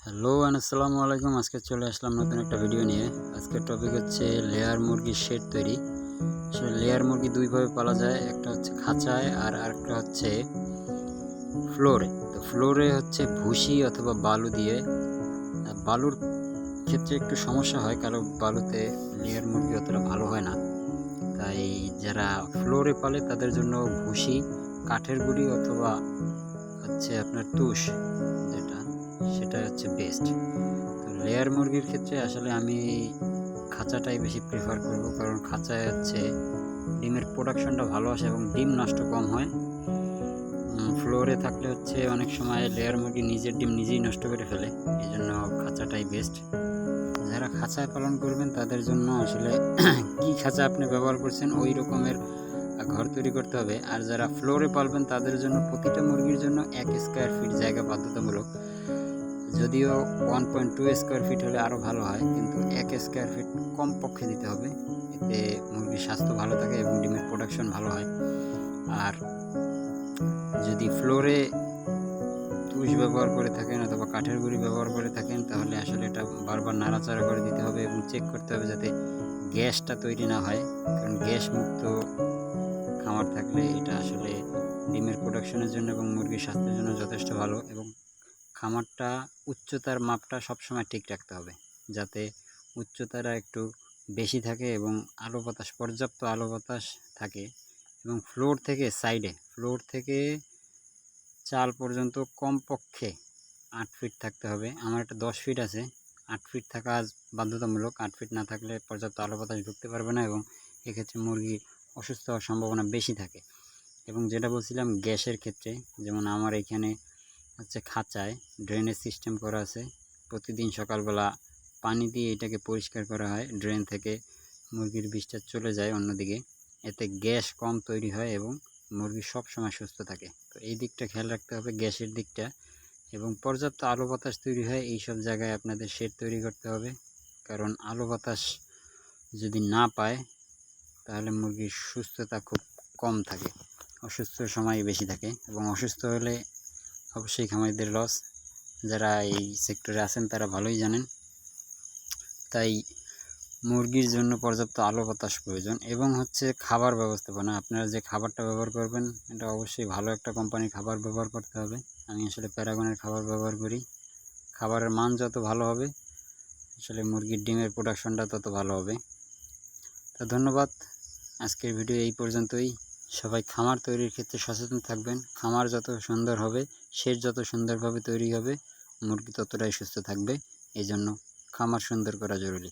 Hello আসসালামু আলাইকুম। আজকে চলে আসলাম নতুন একটা ভিডিও নিয়ে। আজকের টপিক হচ্ছে লেয়ার মুরগির শেড তৈরি। আসলে লেয়ার মুরগি দুইভাবে পালা যায়, একটা হচ্ছে খাঁচায় আর আরেকটা হচ্ছে ফ্লোরে। তো ফ্লোরে হচ্ছে ভুসি অথবা বালু দিয়ে। বালুর ক্ষেত্রে একটু সমস্যা হয়, কারণ বালুতে লেয়ার মুরগি অতটা ভালো হয় না। তাই যারা ফ্লোরে পালে তাদের জন্য ভুসি, কাঠের গুঁড়ি অথবা হচ্ছে আপনার তুষ, যেটা সেটা হচ্ছে বেস্ট। তো লেয়ার মুরগির ক্ষেত্রে আসলে আমি খাঁচাটাই বেশি প্রেফার করব, কারণ খাঁচায় হচ্ছে ডিমের প্রোডাকশনটা ভালো আসে এবং ডিম নষ্ট কম হয়। ফ্লোরে থাকলে হচ্ছে অনেক সময় লেয়ার মুরগি নিজের ডিম নিজেই নষ্ট করে ফেলে, এই জন্য খাঁচাটাই বেস্ট। যারা খাঁচায় পালন করবেন তাদের জন্য আসলে কি খাঁচা আপনি ব্যবহার করছেন ওই রকমের ঘর তৈরি করতে হবে। আর যারা ফ্লোরে পালবেন তাদের জন্য প্রতিটা মুরগির জন্য 1 স্কোয়ার ফিট জায়গা বাধ্যতামূলক। যদিও 1.2 স্কোয়ার ফিট হলে আরও ভালো হয়, কিন্তু 1 স্কোয়ার ফিট কমপক্ষে দিতে হবে। এতে মুরগির স্বাস্থ্য ভালো থাকে এবং ডিমের প্রোডাকশন ভালো হয়। আর যদি ফ্লোরে তুষ ব্যবহার করে থাকেন অথবা কাঠের গুঁড়ি ব্যবহার করে থাকেন, তাহলে আসলে এটা বারবার নাড়াচাড়া করে দিতে হবে এবং চেক করতে হবে যাতে গ্যাসটা তৈরি না হয়। কারণ গ্যাস মুক্ত খামার থাকলে এটা আসলে ডিমের প্রোডাকশনের জন্য এবং মুরগির স্বাস্থ্যের জন্য যথেষ্ট ভালো। এবং খামারটা উচ্চতার মাপটা সবসময় ঠিক রাখতে হবে, যাতে উচ্চতাটা একটু বেশি থাকে এবং আলো বাতাস, পর্যাপ্ত আলো বাতাস থাকে। এবং ফ্লোর থেকে চাল পর্যন্ত কমপক্ষে 8 ফিট থাকতে হবে। আমার একটা 10 ফিট আছে, 8 ফিট থাকা বাধ্যতামূলক। 8 ফিট না থাকলে পর্যাপ্ত আলো বাতাস ঢুকতে পারবে না এবং এক্ষেত্রে মুরগি অসুস্থ হওয়ার সম্ভাবনা বেশি থাকে। এবং যেটা বলছিলাম গ্যাসের ক্ষেত্রে, যেমন আমার এখানে হচ্ছে খাঁচায় ড্রেনেজ সিস্টেম করা আছে। প্রতিদিন সকালবেলা পানি দিয়ে এটাকে পরিষ্কার করা হয়, ড্রেন থেকে মুরগির বিষটা চলে যায় অন্যদিকে। এতে গ্যাস কম তৈরি হয় এবং মুরগি সব সময় সুস্থ থাকে। তো এই দিকটা খেয়াল রাখতে হবে, গ্যাসের দিকটা। এবং পর্যাপ্ত আলো বাতাস তৈরি হয় এই সব জায়গায় আপনাদের শেড তৈরি করতে হবে, কারণ আলো বাতাস যদি না পায় তাহলে মুরগির সুস্থতা খুব কম থাকে, অসুস্থ সময় বেশি থাকে। এবং অসুস্থ হলে অবশ্যই খামারিদের লস। যারা এই সেক্টরে আছেন তারা ভালোই জানেন। তাই মুরগির জন্য পর্যাপ্ত আলো বাতাস প্রয়োজন। এবং হচ্ছে খাবার ব্যবস্থাপনা, আপনারা যে খাবারটা ব্যবহার করবেন এটা অবশ্যই ভালো একটা কোম্পানির খাবার ব্যবহার করতে হবে। আমি আসলে প্যারাগনের খাবার ব্যবহার করি। খাবারের মান যত ভালো হবে আসলে মুরগির ডিমের প্রোডাকশনটা তত ভালো হবে। তো ধন্যবাদ, আজকের ভিডিও এই পর্যন্তই। সবাই খামার তৈরির ক্ষেত্রে সচেতন থাকবেন। খামার যত সুন্দর হবে, শেড যত সুন্দরভাবে তৈরি হবে, মুরগি ততটাই সুস্থ থাকবে। এই জন্য খামার সুন্দর করা জরুরি।